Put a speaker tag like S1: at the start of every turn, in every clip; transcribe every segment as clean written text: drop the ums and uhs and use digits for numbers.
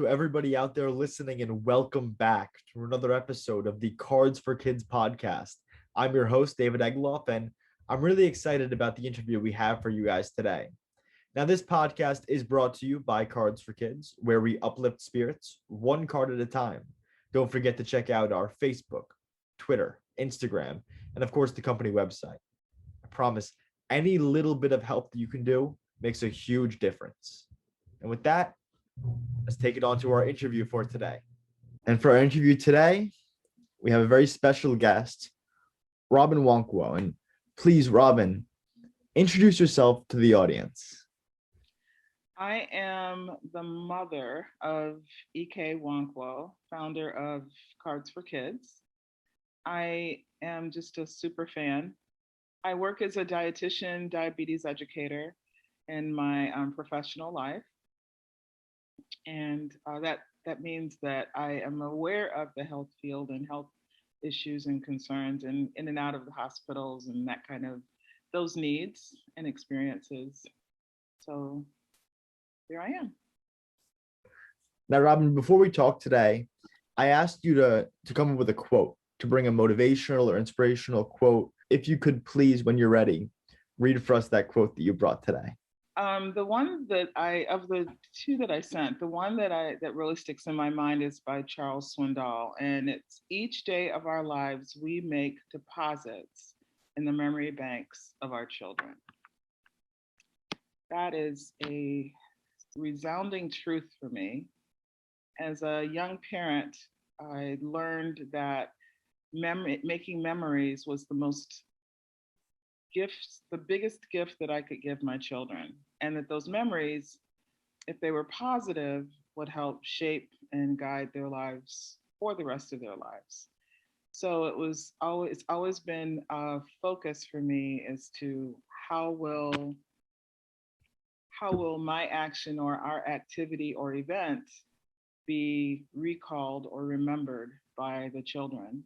S1: to everybody out there listening, and welcome back to another episode of the Cardz For Kidz podcast. I'm your host, David Egloff, and I'm really excited about the interview we have for you guys today. Now, this podcast is brought to you by Cardz For Kidz, where we uplift spirits one card at a time. Don't forget to check out our Facebook, Twitter, Instagram, and of course, the company website. I promise any little bit of help that you can do makes a huge difference. And with that, let's take it on to our interview for today. And for our interview today, we have a very special guest, Robin Nwankwo. And please, Robin, introduce yourself to the audience.
S2: I am the mother of Ike Nwankwo, founder of Cardz For Kidz. I am just a super fan. I work as a dietitian, diabetes educator in my professional life. And that means that I am aware of the health field and health issues and concerns and in and out of the hospitals and that kind of those needs and experiences. So here I am.
S1: Now, Robin, before we talk today, I asked you to come up with a quote, to bring a motivational or inspirational quote. If you could please, when you're ready, read for us that quote that you brought today.
S2: The one that of the two that I sent, the one that really sticks in my mind is by Charles Swindoll, and it's each day of our lives we make deposits in the memory banks of our children. That is a resounding truth for me. As a young parent, I learned that making memories was the biggest gift that I could give my children, and that those memories, if they were positive, would help shape and guide their lives for the rest of their lives. So it's always been a focus for me as to how will my action or our activity or event be recalled or remembered by the children.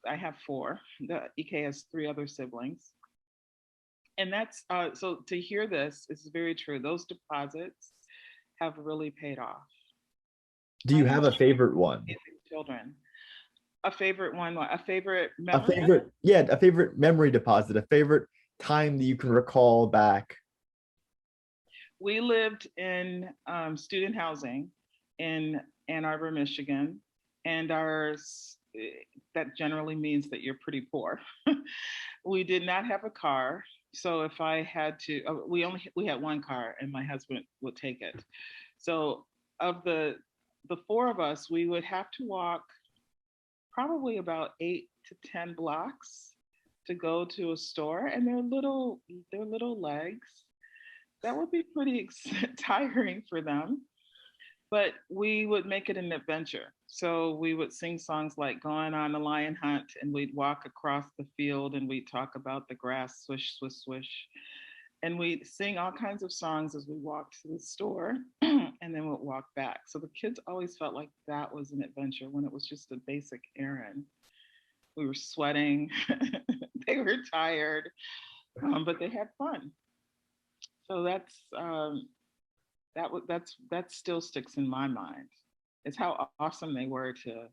S2: I have 4. Ike has 3 other siblings. And that's, so to hear this is very true. Those deposits have really paid off.
S1: Do you have a favorite one?
S2: Children. A favorite one, a favorite memory?
S1: A favorite memory deposit, a favorite time that you can recall back.
S2: We lived in student housing in Ann Arbor, Michigan, and that generally means that you're pretty poor. We did not have a car. So if I had to, we had one car and my husband would take it. So of the 4 of us, we would have to walk probably about 8 to 10 blocks to go to a store, and their little legs, that would be pretty tiring for them. But we would make it an adventure. So we would sing songs like Going on a Lion Hunt, and we'd walk across the field and we'd talk about the grass, swish, swish, swish. And we'd sing all kinds of songs as we walked to the store and then we'd walk back. So the kids always felt like that was an adventure when it was just a basic errand. We were sweating, they were tired, but they had fun. So that still sticks in my mind. It's how awesome they were to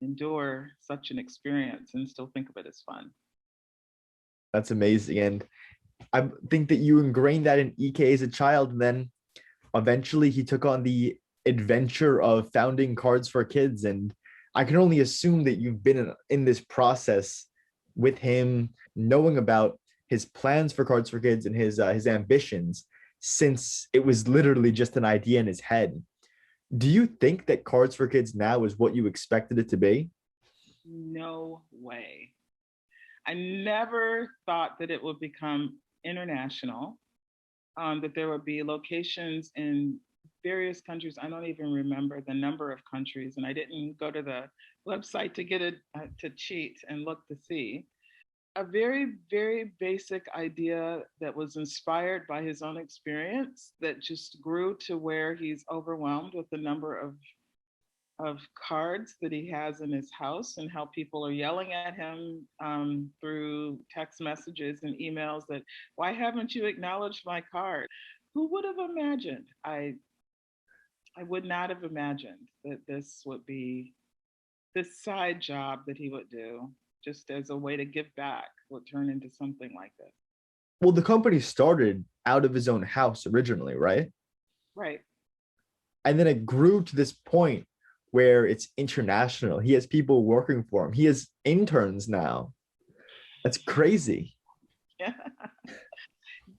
S2: endure such an experience and still think of it as fun.
S1: That's amazing. And I think that you ingrained that in Ike as a child, and then eventually he took on the adventure of founding Cardz For Kidz. And I can only assume that you've been in this process with him, knowing about his plans for Cardz For Kidz and his ambitions, since it was literally just an idea in his head. Do you think that Cardz For Kidz now is what you expected it to be?
S2: No way. I never thought that it would become international, that there would be locations in various countries. I don't even remember the number of countries, and I didn't go to the website to get it to cheat and look to see. A very, very basic idea that was inspired by his own experience that just grew to where he's overwhelmed with the number of cards that he has in his house and how people are yelling at him through text messages and emails that, why haven't you acknowledged my card? Who would have imagined? I would not have imagined that this would be this side job that he would do just as a way to give back would turn into something like this.
S1: Well, the company started out of his own house originally, right?
S2: Right.
S1: And then it grew to this point where it's international. He has people working for him. He has interns now. That's crazy.
S2: Yeah.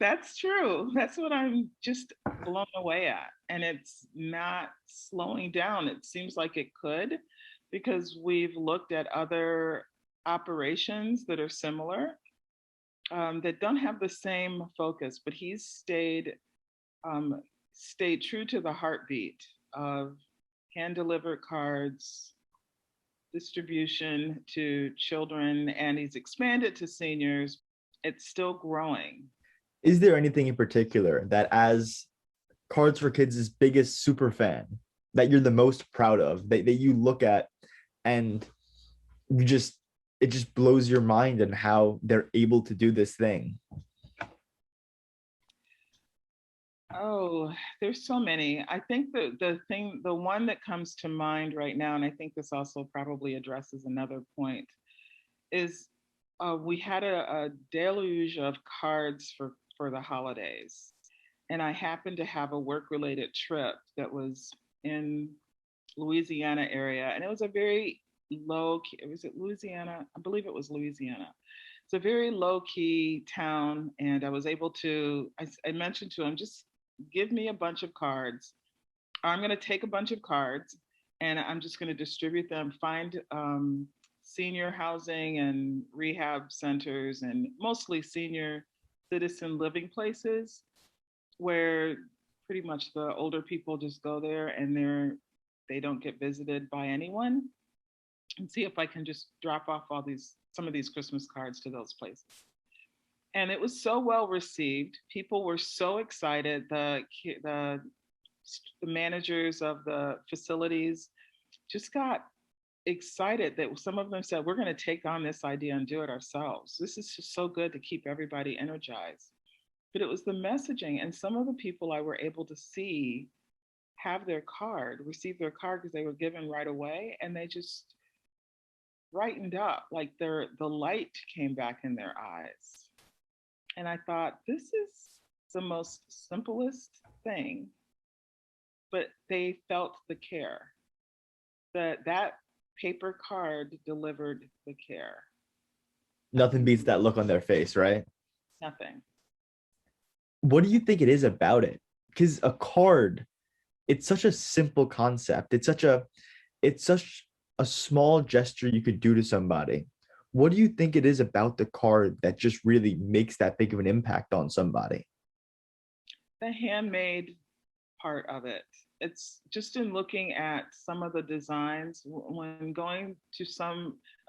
S2: That's true. That's what I'm just blown away at. And it's not slowing down. It seems like it could, because we've looked at other operations that are similar, that don't have the same focus, but he's stayed true to the heartbeat of hand delivered cards, distribution to children, and he's expanded to seniors. It's still growing.
S1: Is there anything in particular that, as Cardz For Kidz' biggest super fan, that you're the most proud of, that you look at and you just, it just blows your mind and how they're able to do this thing?
S2: Oh, there's so many. I think the one that comes to mind right now, and I think this also probably addresses another point, is we had a deluge of cards for the holidays. And I happened to have a work-related trip that was in Louisiana area. And it was a very low key, was it Louisiana? I believe it was Louisiana. It's a very low key town. And I was able to, I mentioned to him, just give me a bunch of cards. I'm going to take a bunch of cards and I'm just going to distribute them, find senior housing and rehab centers and mostly senior citizen living places where pretty much the older people just go there and they don't get visited by anyone, and see if I can just drop off some of these Christmas cards to those places. And it was so well received. People were so excited. The managers of the facilities just got excited that some of them said, we're going to take on this idea and do it ourselves. This is just so good to keep everybody energized. But it was the messaging, and some of the people I were able to see receive their card because they were given right away, and they just brightened up, like the light came back in their eyes. And I thought, this is the most simplest thing, but they felt the care. That paper card delivered the care.
S1: Nothing beats that look on their face, right?
S2: Nothing.
S1: What do you think it is about it? Because a card, it's such a simple concept. It's such a small gesture you could do to somebody. What do you think it is about the card that just really makes that big of an impact on somebody?
S2: The handmade part of it. It's just in looking at some of the designs, when going to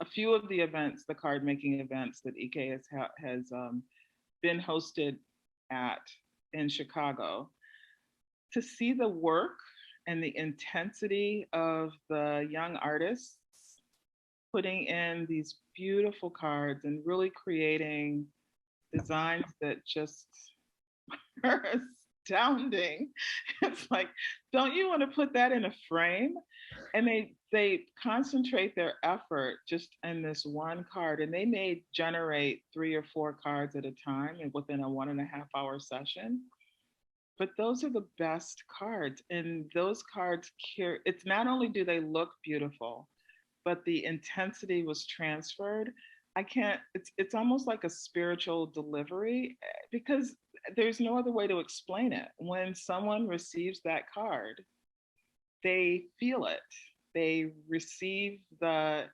S2: a few of the events, the card making events that Ike has been hosted at in Chicago, to see the work and the intensity of the young artists putting in these beautiful cards and really creating designs that just are astounding. It's like, don't you want to put that in a frame? And they concentrate their effort just in this one card, and they may generate 3 or 4 cards at a time and within a 1.5-hour session. But those are the best cards, and those cards it's not only do they look beautiful, but the intensity was transferred. It's almost like a spiritual delivery, because there's no other way to explain it. When someone receives that card, they feel it. They receive the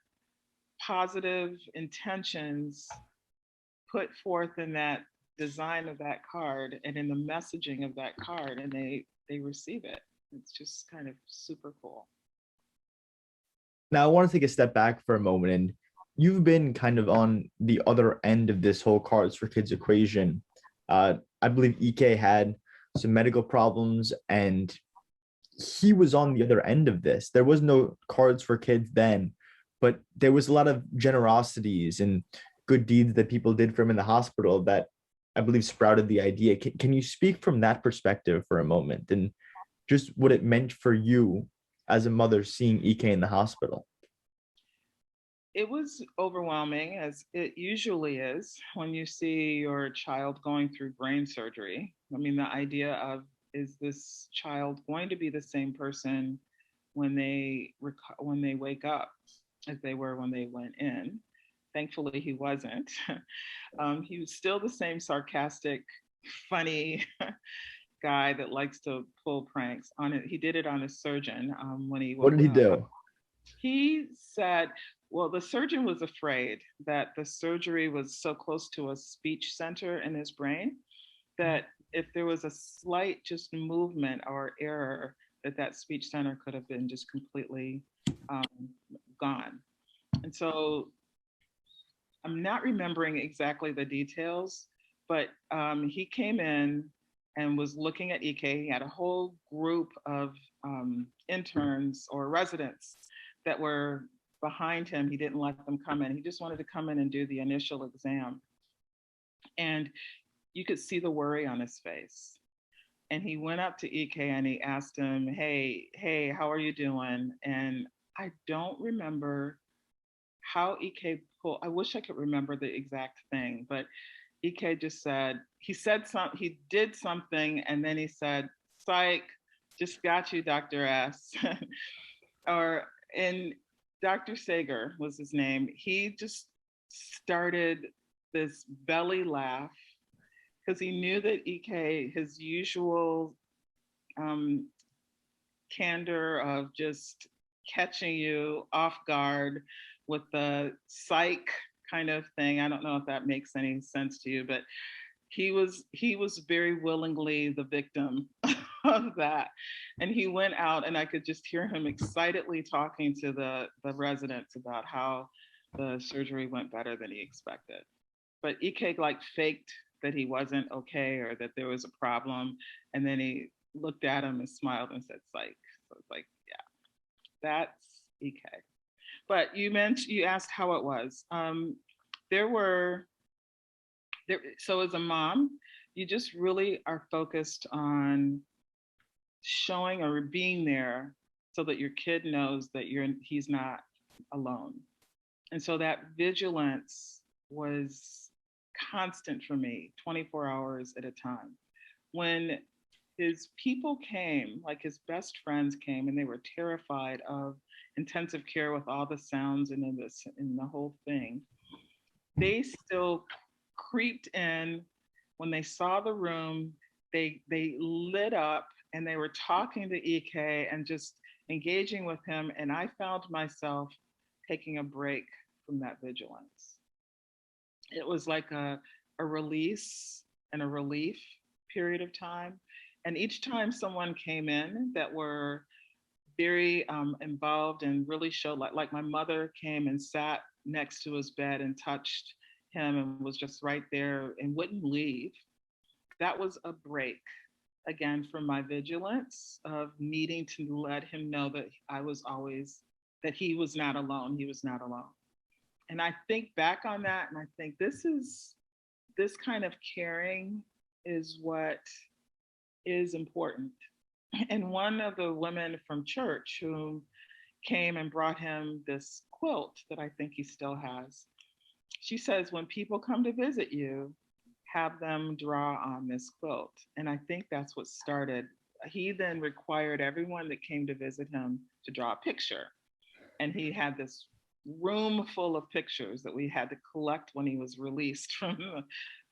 S2: positive intentions put forth in that design of that card and in the messaging of that card, and they receive it. It's just kind of super cool.
S1: Now, I want to take a step back for a moment, and you've been kind of on the other end of this whole Cardz For Kidz equation. I believe Ike had some medical problems, and he was on the other end of this. There was no Cardz For Kidz then, but there was a lot of generosities and good deeds that people did for him in the hospital that I believe sprouted the idea. Can you speak from that perspective for a moment and just what it meant for you as a mother seeing Ike in the hospital.
S2: It was overwhelming, as it usually is when you see your child going through brain surgery. I mean, the idea of, is this child going to be the same person when they wake up as they were when they went in? Thankfully, he wasn't. He was still the same sarcastic, funny guy that likes to pull pranks on it. He did it on a surgeon when he
S1: What
S2: woke
S1: did he
S2: up.
S1: do?
S2: He said, well, the surgeon was afraid that the surgery was so close to a speech center in his brain that if there was a slight just movement or error, that speech center could have been just completely um, gone. And so I'm not remembering exactly the details, but he came in and was looking at Ike. He had a whole group of interns or residents that were behind him. He didn't let them come in. He just wanted to come in and do the initial exam. And you could see the worry on his face. And he went up to Ike and he asked him, hey, how are you doing? And I don't remember how Ike pulled, I wish I could remember the exact thing, but Ike just said, he did something, and then he said, psych, just got you, Dr. S. And Dr. Sager was his name. He just started this belly laugh because he knew that Ike, his usual candor of just catching you off guard with the psych kind of thing. I don't know if that makes any sense to you, but he was very willingly the victim of that. And he went out and I could just hear him excitedly talking to the residents about how the surgery went better than he expected. But Ike like faked that he wasn't okay or that there was a problem. And then he looked at him and smiled and said, psych. So it's like, yeah, that's Ike. But you asked how it was. So as a mom, you just really are focused on showing or being there so that your kid knows that he's not alone. And so that vigilance was constant for me, 24 hours at a time. When his people came, like his best friends came, and they were terrified of intensive care with all the sounds and the whole thing, they still creeped in. When they saw the room, they lit up and they were talking to Ike and just engaging with him. And I found myself taking a break from that vigilance. It was like a release and a relief period of time. And each time someone came in that were very involved and really showed, like my mother came and sat next to his bed and touched him and was just right there and wouldn't leave. That was a break, again, from my vigilance of needing to let him know that that he was not alone. He was not alone. And I think back on that and I think this kind of caring is what is important. And one of the women from church who came and brought him this quilt that I think he still has, she says, when people come to visit you, have them draw on this quilt. And I think that's what started. He then required everyone that came to visit him to draw a picture. And he had this room full of pictures that we had to collect when he was released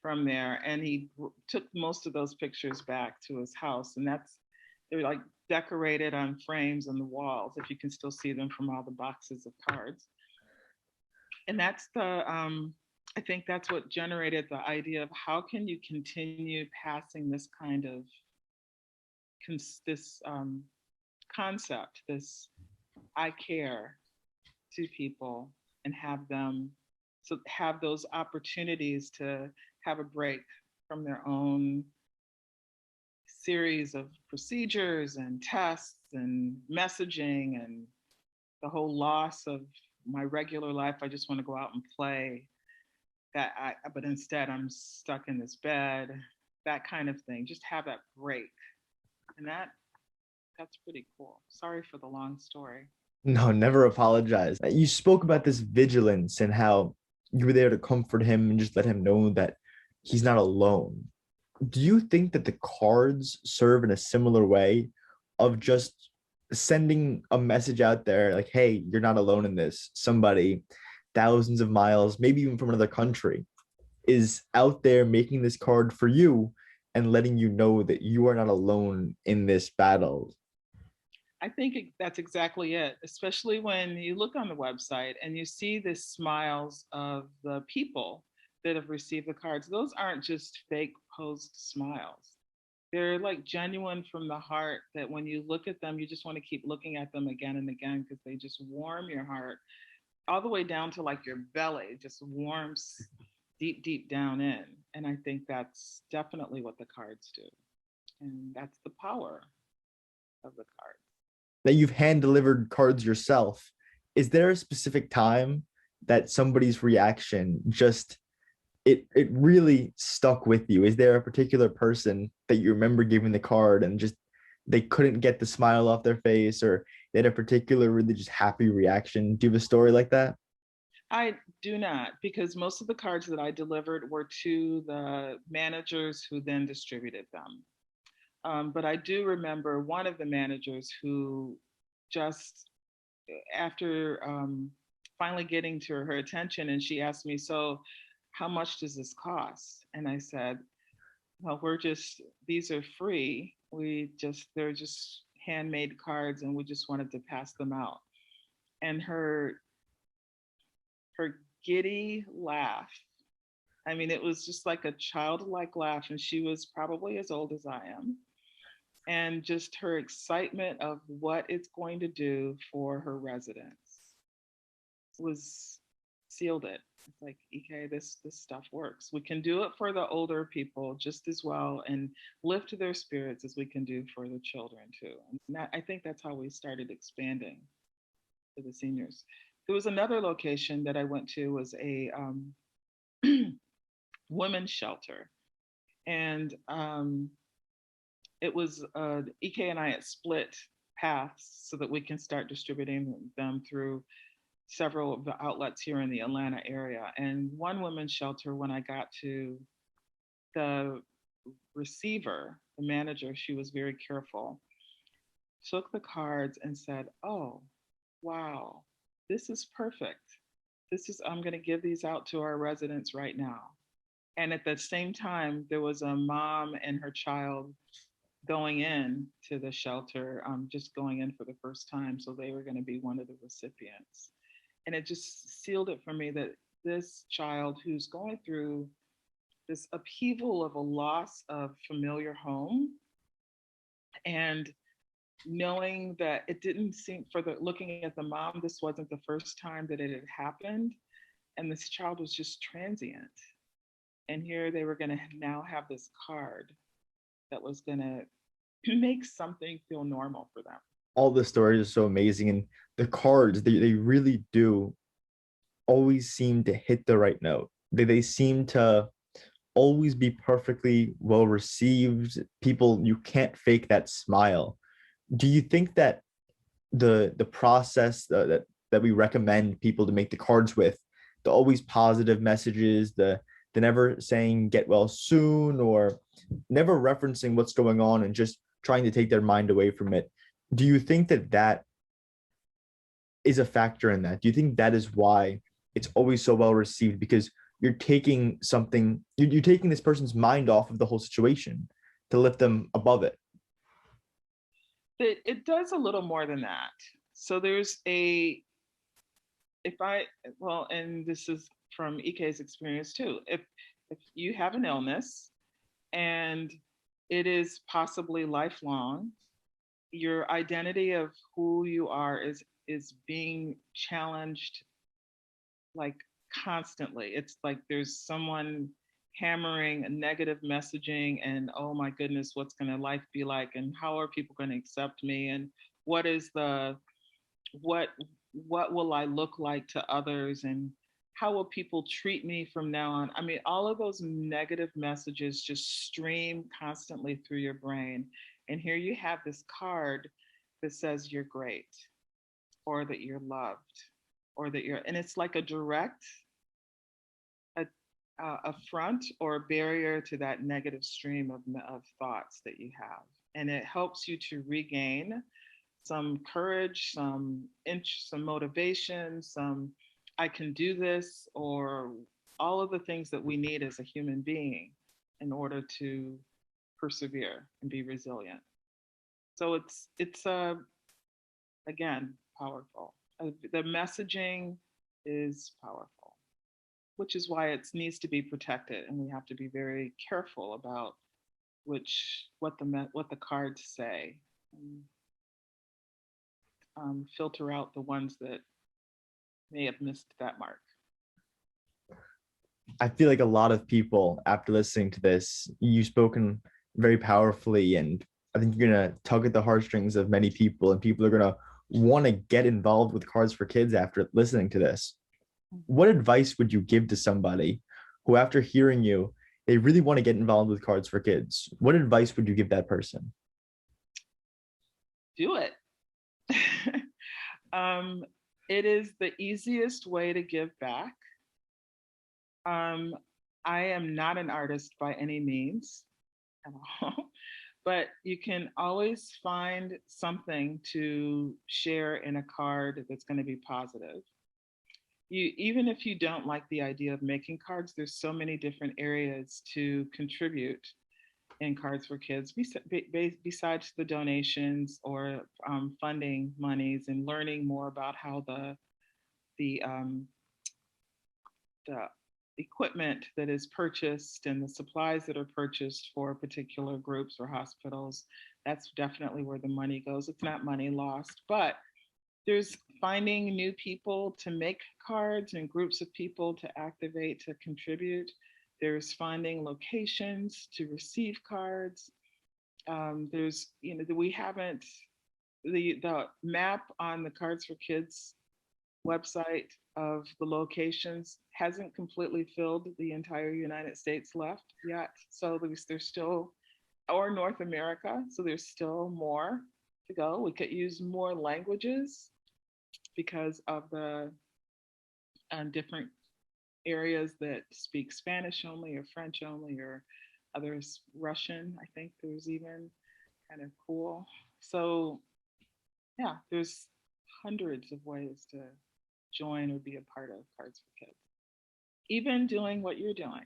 S2: from there. And he took most of those pictures back to his house. And they're like decorated on frames on the walls, if you can still see them from all the boxes of cards. And that's I think that's what generated the idea of how can you continue passing this kind of concept, this I care to people and have those opportunities to have a break from their own series of procedures and tests and messaging and the whole loss of my regular life. I just want to go out and play. But instead I'm stuck in this bed, that kind of thing. Just have that break. And That's pretty cool. Sorry for the long story.
S1: No, never apologize. You spoke about this vigilance and how you were there to comfort him and just let him know that he's not alone. Do you think that the cards serve in a similar way of just sending a message out there like, hey, you're not alone in this? Somebody thousands of miles, maybe even from another country, is out there making this card for you and letting you know that you are not alone in this battle.
S2: I think that's exactly it, especially when you look on the website and you see the smiles of the people that have received the cards. Those aren't just fake post smiles. They're like genuine from the heart that when you look at them, you just want to keep looking at them again and again because they just warm your heart all the way down to like your belly, just warms deep, deep down in. And I think that's definitely what the cards do. And that's the power of the cards.
S1: That you've hand delivered cards yourself, is there a specific time that somebody's reaction just it really stuck with you? Is there a particular person that you remember giving the card and just they couldn't get the smile off their face, or they had a particular really just happy reaction? Do you have a story like that?
S2: I do not, because most of the cards that I delivered were to the managers who then distributed them. But I do remember one of the managers who just after finally getting to her attention, and she asked me, "So, how much does this cost?" And I said, "Well, these are free. They're just handmade cards, and we just wanted to pass them out." And her giddy laugh. I mean, it was just like a childlike laugh, and she was probably as old as I am. And just her excitement of what it's going to do for her residents was sealed it. It's like, okay, this stuff works. We can do it for the older people just as well and lift their spirits as we can do for the children too. And I think that's how we started expanding to the seniors. There was another location that I went to was a women's shelter, and it was Ike and I had split paths so that we can start distributing them through several of the outlets here in the Atlanta area. And one women's shelter, when I got to the receiver, the manager, she was very careful, took the cards and said, "Oh, wow, this is perfect. I'm going to give these out to our residents right now." And at the same time, there was a mom and her child going in to the shelter, just going in for the first time. So they were going to be one of the recipients. And it just sealed it for me that this child who's going through this upheaval of a loss of familiar home, and knowing that it didn't seem, for the looking at the mom, this wasn't the first time that it had happened. And this child was just transient. And here they were going to now have this card that was going to make something feel normal for them.
S1: All the stories are so amazing, and the cards, they really do always seem to hit the right note. They seem to always be perfectly well received. People, you can't fake that smile. Do you think that the process that we recommend people to make the cards with, the always positive messages, the never saying get well soon, or never referencing what's going on and just trying to take their mind away from it, do you think that that is a factor in that? Do you think that is why it's always so well received? Because you're taking something, you're taking this person's mind off of the whole situation to lift them above it.
S2: It does a little more than that. So there's a, if I, well, and this is from Ike's experience too. If you have an illness and it is possibly lifelong, your identity of who you are is being challenged like constantly. It's like there's someone hammering negative messaging and, oh my goodness, what's going to life be like, and how are people going to accept me, and what is the what what will I look like to others, and how will people treat me from now on? I mean, all of those negative messages just stream constantly through your brain. And here you have this card that says you're great, or that you're loved, or that you're, and it's like a direct a, affront or a barrier to that negative stream of thoughts that you have. And it helps you to regain some courage, some interest, some motivation, some I can do this, or all of the things that we need as a human being in order to persevere and be resilient. So it's again powerful. The messaging is powerful, which is why it needs to be protected, and we have to be very careful about what the cards say. Filter out the ones that may have missed that mark.
S1: I feel like a lot of people, after listening to this, you've spoken very powerfully, and I think you're gonna tug at the heartstrings of many people, and people are gonna want to get involved with Cardz for Kidz after listening to this. What advice would you give to somebody who, after hearing you, they really want to get involved with Cardz for Kidz? What advice would you give that person?
S2: Do it. It is the easiest way to give back. I am not an artist by any means at all, but you can always find something to share in a card that's going to be positive. Even if you don't like the idea of making cards, there's so many different areas to contribute in Cardz for Kidz, besides the donations or funding monies and learning more about how the equipment that is purchased and the supplies that are purchased for particular groups or hospitals. That's definitely where the money goes. It's not money lost, but there's finding new people to make cards and groups of people to activate, to contribute. There's finding locations to receive cards. There's, we haven't, the map on the Cardz for Kidz website of the locations hasn't completely filled the entire United States left yet. So there's still, or North America, so there's still more to go. We could use more languages because of the different areas that speak Spanish only or French only, or others Russian. I think there's even kind of cool. So yeah, there's hundreds of ways to join or be a part of Cardz for Kidz. Even doing what you're doing.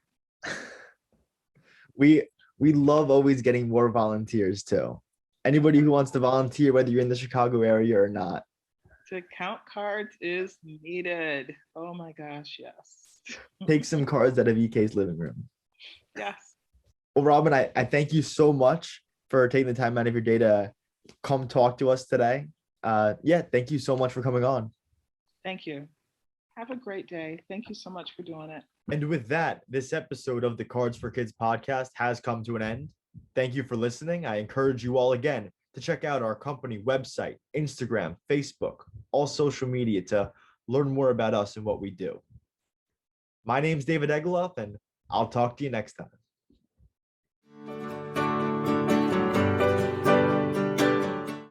S1: We love always getting more volunteers too. Anybody who wants to volunteer, whether you're in the Chicago area or not.
S2: To count cards is needed. Oh my gosh, yes.
S1: Take some cards out of EK's living room.
S2: Yes.
S1: Well, Robin, I thank you so much for taking the time out of your day to come talk to us today. Yeah, thank you so much for coming on.
S2: Thank you. Have a great day. Thank you so much for doing it.
S1: And with that, this episode of the Cardz for Kidz podcast has come to an end. Thank you for listening. I encourage you all again to check out our company website, Instagram, Facebook, all social media to learn more about us and what we do. My name's David Egloff, and I'll talk to you next time.